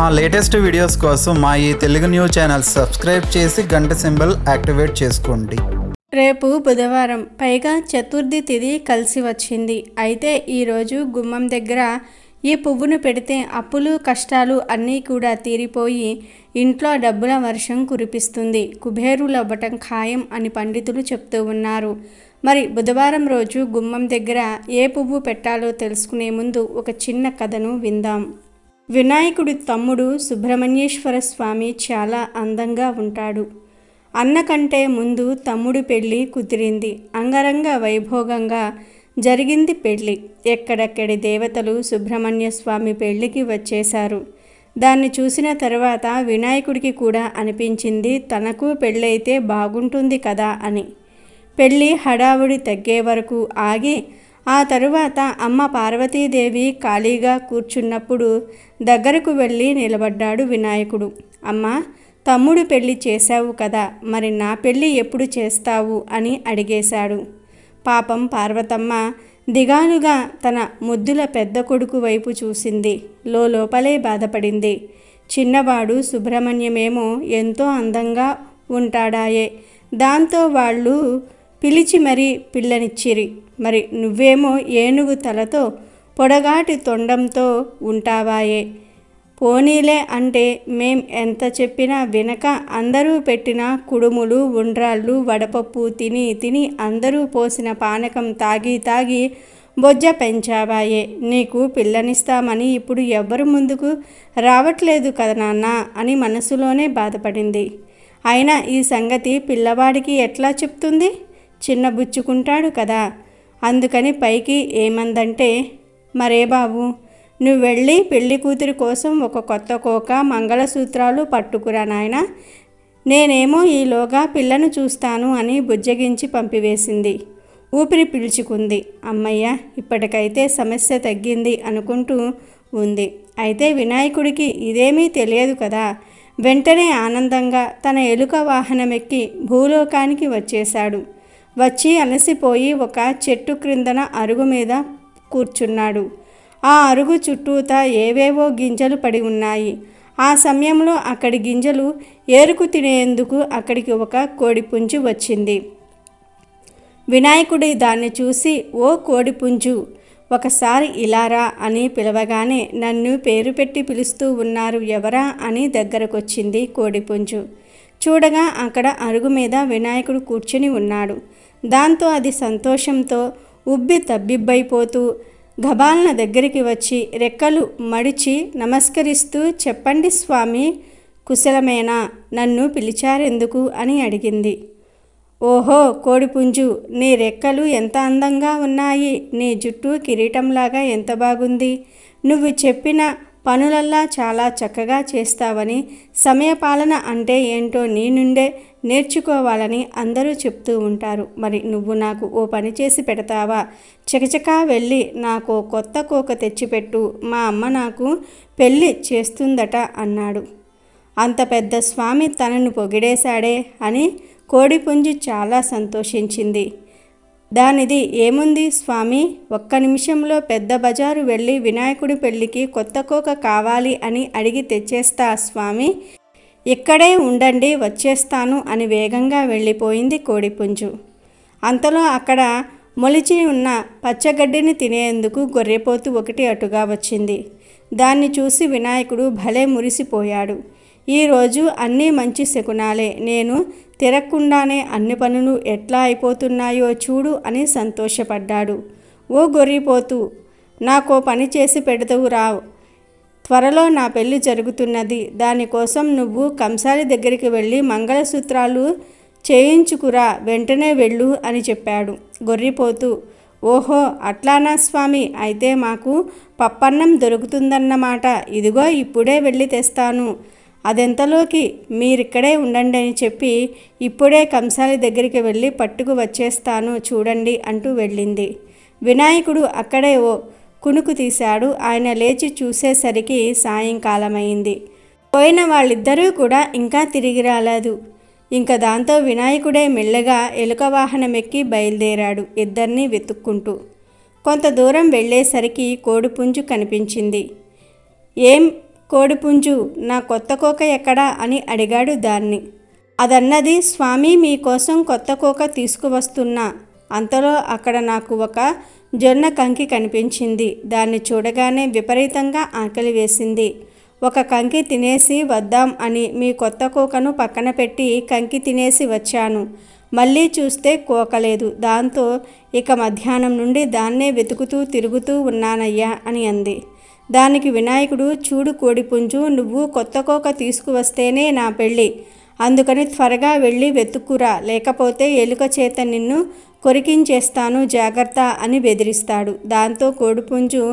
మా latest videos కోసం మా ఈ తెలుగు న్యూస్ ఛానల్ సబ్స్క్రైబ్ చేసి గంట సింబల్ యాక్టివేట్ చేసుకోండి. రేపు బుధవారం, పైగా చతుర్థి తిథి కలిసి వచ్చింది. అయితే ఈరోజు గుమ్మం దగ్గర ఈ పువ్వును పెడితే అప్పులు కష్టాలు అన్నీ కూడా తీరిపోయి ఇంట్లో డబ్బుల వర్షం కురిపిస్తుంది, కుబేరులు అవ్వటం ఖాయం అని పండితులు చెప్తూ ఉన్నారు. మరి బుధవారం రోజు గుమ్మం దగ్గర ఏ పువ్వు పెట్టాలో తెలుసుకునే ముందు ఒక చిన్న కథను విందాం. వినాయకుడి తమ్ముడు సుబ్రహ్మణ్యేశ్వర స్వామి చాలా అందంగా ఉంటాడు. అన్న కంటే ముందు తమ్ముడి పెళ్ళి కుదిరింది. అంగరంగ వైభోగంగా జరిగింది పెళ్ళి. ఎక్కడెక్కడి దేవతలు సుబ్రహ్మణ్య స్వామి పెళ్ళికి వచ్చేశారు. దాన్ని చూసిన తర్వాత వినాయకుడికి కూడా అనిపించింది తనకు పెళ్ళైతే బాగుంటుంది కదా అని. పెళ్ళి హడావుడి తగ్గే వరకు ఆగి ఆ తరువాత అమ్మ పార్వతీదేవి ఖాళీగా కూర్చున్నప్పుడు దగ్గరకు వెళ్ళి నిలబడ్డాడు వినాయకుడు. అమ్మ, తమ్ముడు పెళ్ళి చేశావు కదా, మరి నా పెళ్ళి ఎప్పుడు చేస్తావు అని అడిగేశాడు. పాపం పార్వతమ్మ దిగాలుగా తన ముద్దుల పెద్ద కొడుకు వైపు చూసింది. లోపలే బాధపడింది. చిన్నవాడు సుబ్రహ్మణ్యమేమో ఎంతో అందంగా ఉంటాడాయే, దాంతో వాళ్ళు పిలిచి మరీ పిల్లనిచ్చిరి. మరి నువ్వేమో ఏనుగు తలతో పొడగాటి తొండంతో ఉంటావాయే. పోనీలే అంటే మేం ఎంత చెప్పినా వినక అందరూ పెట్టిన కుడుములు ఉండ్రాళ్ళు వడపప్పు తిని తిని అందరూ పోసిన పానకం తాగి తాగి బొజ్జ పెంచావాయే. నీకు పిల్లనిస్తామని ఇప్పుడు ఎవ్వరు ముందుకు రావట్లేదు కదా నాన్న అని మనసులోనే బాధపడింది. అయినా ఈ సంగతి పిల్లవాడికి ఎట్లా చెప్తుంది? చిన్నబుచ్చుకుంటాడు కదా. అందుకని పైకి ఏమందంటే, మరే బాబు, నువ్వు వెళ్ళి పెళ్లి కూతురి కోసం ఒక కొత్త కోక మంగళసూత్రాలు పట్టుకురా నాయన, నేనేమో ఈలోగా పిల్లను చూస్తాను అని బుజ్జగించి పంపివేసింది. ఊపిరి పీల్చుకుంది. అమ్మయ్య, ఇప్పటికైతే సమస్య తగ్గింది అనుకుంటూ ఉంది. అయితే వినాయకుడికి ఇదేమీ తెలియదు కదా. వెంటనే ఆనందంగా తన ఎలుక వాహనమెక్కి భూలోకానికి వచ్చేశాడు. వచ్చి అలసిపోయి ఒక చెట్టు క్రిందన అరుగు మీద కూర్చున్నాడు. ఆ అరుగు చుట్టూతా ఏవేవో గింజలు పడి ఉన్నాయి. ఆ సమయంలో అక్కడి గింజలు ఏరుకు తినేందుకు అక్కడికి ఒక కోడిపుంజు వచ్చింది. వినాయకుడి దాన్ని చూసి, ఓ కోడిపుంజు, ఒకసారి ఇలారా అని పిలవగానే నన్ను పేరు పెట్టి పిలుస్తూ ఉన్నారు ఎవరా అని దగ్గరకొచ్చింది కోడిపుంజు. చూడగా అక్కడ అరుగు మీద వినాయకుడు కూర్చుని ఉన్నాడు. దాంతో అది సంతోషంతో ఉబ్బి తబ్బిబ్బైపోతూ గబాలన దగ్గరికి వచ్చి రెక్కలు మడిచి నమస్కరిస్తూ, చెప్పండి స్వామి, కుశలమేనా? నన్ను పిలిచారెందుకు అని అడిగింది. ఓహో కోడిపుంజు, నీ రెక్కలు ఎంత అందంగా ఉన్నాయి, నీ జుట్టు కిరీటంలాగా ఎంత బాగుంది, నువ్వు చెప్పిన పనులల్లా చాలా చక్కగా చేస్తావని, సమయపాలన అంటే ఏంటో నీ నుండే నేర్చుకోవాలని అందరూ చెప్తూ ఉంటారు. మరి నువ్వు నాకు ఓ పని చేసి పెడతావా? చకచకా వెళ్ళి నాకు కొత్త కోక తెచ్చిపెట్టు, మా అమ్మ నాకు పెళ్ళి చేస్తుందట అన్నాడు. అంత పెద్ద స్వామి తనను పొగిడేశాడే అని కోడిపుంజు చాలా సంతోషించింది. దానిది ఏముంది స్వామి, ఒక్క నిమిషంలో పెద్ద బజారు వెళ్ళి వినాయకుడి పెళ్ళికి కొత్త కోక కావాలి అని అడిగి తెచ్చేస్తా స్వామి, ఇక్కడే ఉండండి వచ్చేస్తాను అని వేగంగా వెళ్ళిపోయింది కోడిపుంజు. అంతలో అక్కడ మొలిచి ఉన్న పచ్చగడ్డిని తినేందుకు గొర్రెపోతు ఒకటి అటుగా వచ్చింది. దాన్ని చూసి వినాయకుడు భలే మురిసిపోయాడు. ఈరోజు అన్నీ మంచి శకునాలే, నేను తిరగకుండానే అన్ని పనులు ఎట్లా అయిపోతున్నాయో చూడు అని సంతోషపడ్డాడు. ఓ గొర్రెపోతు, నాకో పని చేసి పెడతావు రావు, త్వరలో నా పెళ్ళి జరుగుతున్నది, దానికోసం నువ్వు కంసాలి దగ్గరికి వెళ్ళి మంగళసూత్రాలు చేయించుకురా, వెంటనే వెళ్ళు అని చెప్పాడు. గొర్రెపోతు, ఓహో అట్లానా స్వామి, అయితే మాకు పప్పన్నం దొరుకుతుందన్నమాట, ఇదిగో ఇప్పుడే వెళ్ళి తెస్తాను, అదెంతలోకి మీరిక్కడే ఉండండి అని చెప్పి ఇప్పుడే కంసాలి దగ్గరికి వెళ్ళి పట్టుకు వచ్చేస్తాను చూడండి అంటూ వెళ్ళింది. వినాయకుడు అక్కడే ఓ కునుకు తీశాడు. ఆయన లేచి చూసేసరికి సాయంకాలమైంది. పోయిన వాళ్ళిద్దరూ కూడా ఇంకా తిరిగి రాలేదు. ఇంకా దాంతో వినాయకుడే మెల్లగా ఎలుక వాహనమెక్కి బయలుదేరాడు ఇద్దరిని వెతుక్కుంటూ. కొంత దూరం వెళ్ళేసరికి కోడిపుంజు కనిపించింది. ఏం కోడిపుంజు, నా కొత్త కోక ఎక్కడా అని అడిగాడు దాన్ని. అదన్నది, స్వామి మీకోసం కొత్త కోక తీసుకువస్తున్నా. అంతలో అక్కడ నాకు ఒక జొన్న కంకి కనిపించింది. దాన్ని చూడగానే విపరీతంగా ఆకలి వేసింది. ఒక కంకి తినేసి వద్దాం అని మీ కొత్త కోకను పక్కన పెట్టి కంకి తినేసి వచ్చాను. మళ్ళీ చూస్తే కోక లేదు. దాంతో ఇక మధ్యాహ్నం నుండి దాన్నే వెతుకుతూ తిరుగుతూ ఉన్నానయ్యా అని అంది. దానికి వినాయకుడు, చూడు కోడిపుంజు, నువ్వు కొత్త కోక తీసుకువస్తేనే నా పెళ్ళి. అందుకని త్వరగా వెళ్ళి వెతుక్కురా, లేకపోతే ఎలుక చేత నిన్ను కొరికించేస్తాను, జాగ్రత్త అని బెదిరిస్తాడు. దాంతో కోడిపుంజు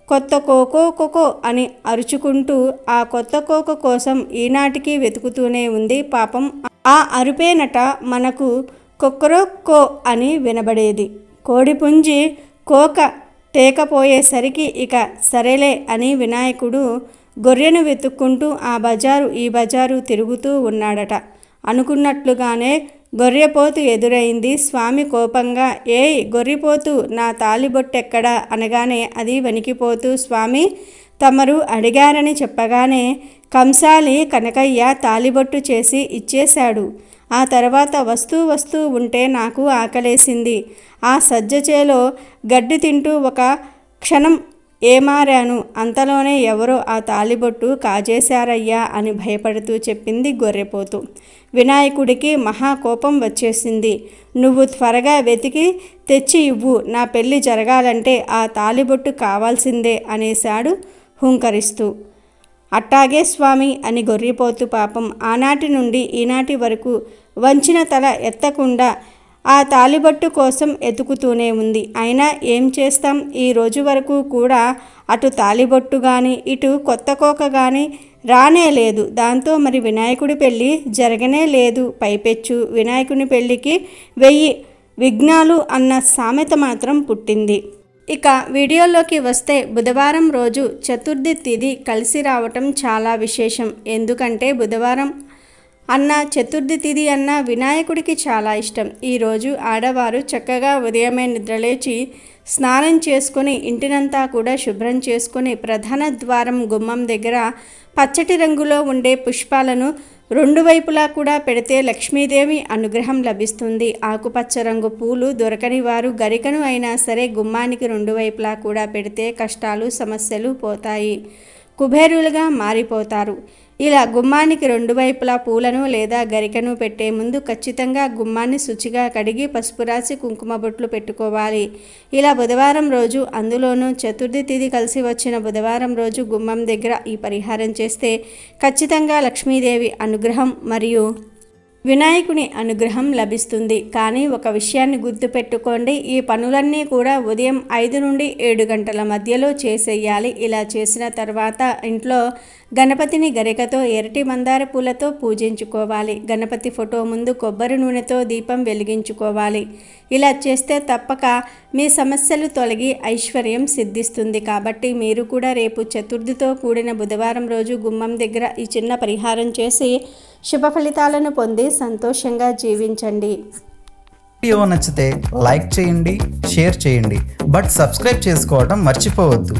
కొత్త కోకో అని అరుచుకుంటూ ఆ కొత్త కోక కోసం ఈనాటికి వెతుకుతూనే ఉంది. పాపం ఆ అరుపేనట మనకు కొక్కరొక్కో అని వినబడేది. కోడిపుంజి కోక తేకపోయేసరికి ఇక సరేలే అని వినాయకుడు గొర్రెను వెతుక్కుంటూ ఆ బజారు ఈ బజారు తిరుగుతూ ఉన్నాడట. అనుకున్నట్లుగానే గొర్రెపోతు ఎదురైంది. స్వామి కోపంగా, ఏయ్ గొర్రెపోతు, నా తాళిబొట్టెక్కడా అనగానే అది వణికిపోతూ, స్వామి తమరు అడిగారని చెప్పగానే కంసాలి కనకయ్య తాళిబొట్టు చేసి ఇచ్చేశాడు. ఆ తర్వాత వస్తూ ఉంటే నాకు ఆకలేసింది. ఆ సజ్జచేలో గడ్డి తింటూ ఒక క్షణం ఏమారాను. అంతలోనే ఎవరో ఆ తాళిబొట్టు కాజేశారయ్యా అని భయపడుతూ చెప్పింది గొర్రెపోతు. వినాయకుడికి మహాకోపం వచ్చేసింది. నువ్వు త్వరగా వెతికి తెచ్చి ఇవ్వు, నా పెళ్ళి జరగాలంటే ఆ తాళిబొట్టు కావాల్సిందే అనేశాడు హుంకరిస్తూ. అట్టాగే స్వామి అని గొర్రెపోతు పాపం ఆనాటి నుండి ఈనాటి వరకు వంచిన తల ఎత్తకుండా ఆ తాళిబొట్టు కోసం ఎతుకుతూనే ఉంది. అయినా ఏం చేస్తాం, ఈ రోజు వరకు కూడా అటు తాళిబొట్టు కానీ ఇటు కొత్త కోక కానీ రానే లేదు. దాంతో మరి వినాయకుడి పెళ్ళి జరగనే లేదు. పైపెచ్చు వినాయకుని పెళ్ళికి 1000 విఘ్నాలు అన్న సామెత మాత్రం పుట్టింది. ఇక వీడియోలోకి వస్తే, బుధవారం రోజు చతుర్థి తిథి కలిసి రావటం చాలా విశేషం. ఎందుకంటే బుధవారం అన్న, చతుర్థి తిథి అన్న వినాయకుడికి చాలా ఇష్టం. ఈరోజు ఆడవారు చక్కగా ఉదయమే నిద్రలేచి స్నానం చేసుకొని ఇంటినంతా కూడా శుభ్రం చేసుకొని ప్రధాన ద్వారం గుమ్మం దగ్గర పచ్చటి రంగులో ఉండే పుష్పాలను 2 వైపులా కూడా పెడితే లక్ష్మీదేవి అనుగ్రహం లభిస్తుంది. ఆకుపచ్చ రంగు పూలు దొరకని వారు గరికను అయినా సరే గుమ్మానికి 2 వైపులా కూడా పెడితే కష్టాలు సమస్యలు పోతాయి, కుబేరులుగా మారిపోతారు. ఇలా గుమ్మానికి 2 వైపులా పూలను లేదా గరికను పెట్టే ముందు ఖచ్చితంగా గుమ్మాన్ని శుచిగా కడిగి పసుపు రాసి కుంకుమ బొట్లు పెట్టుకోవాలి. ఇలా బుధవారం రోజు, అందులోనూ చతుర్థి తిథి కలిసి వచ్చిన బుధవారం రోజు గుమ్మం దగ్గర ఈ పరిహారం చేస్తే ఖచ్చితంగా లక్ష్మీదేవి అనుగ్రహం మరియు వినాయకుని అనుగ్రహం లభిస్తుంది. కానీ ఒక విషయాన్ని గుర్తుపెట్టుకోండి, ఈ పనులన్నీ కూడా ఉదయం 5 నుండి 7 గంటల మధ్యలో చేసేయాలి. ఇలా చేసిన తర్వాత ఇంట్లో గణపతిని గరికతో ఎర్రటి మందార పూలతో పూజించుకోవాలి. గణపతి ఫోటో ముందు కొబ్బరి నూనెతో దీపం వెలిగించుకోవాలి. ఇలా చేస్తే తప్పక మీ సమస్యలు తొలగి ఐశ్వర్యం సిద్ధిస్తుంది. కాబట్టి మీరు కూడా రేపు చతుర్థితో కూడిన బుధవారం రోజు గుమ్మం దగ్గర ఈ చిన్న పరిహారం చేసి శుభ ఫలితాలను పొంది సంతోషంగా జీవించండి. వీడియో నచ్చితే లైక్ చేయండి, షేర్ చేయండి, బట్ సబ్స్క్రైబ్ చేసుకోవడం మర్చిపోవద్దు.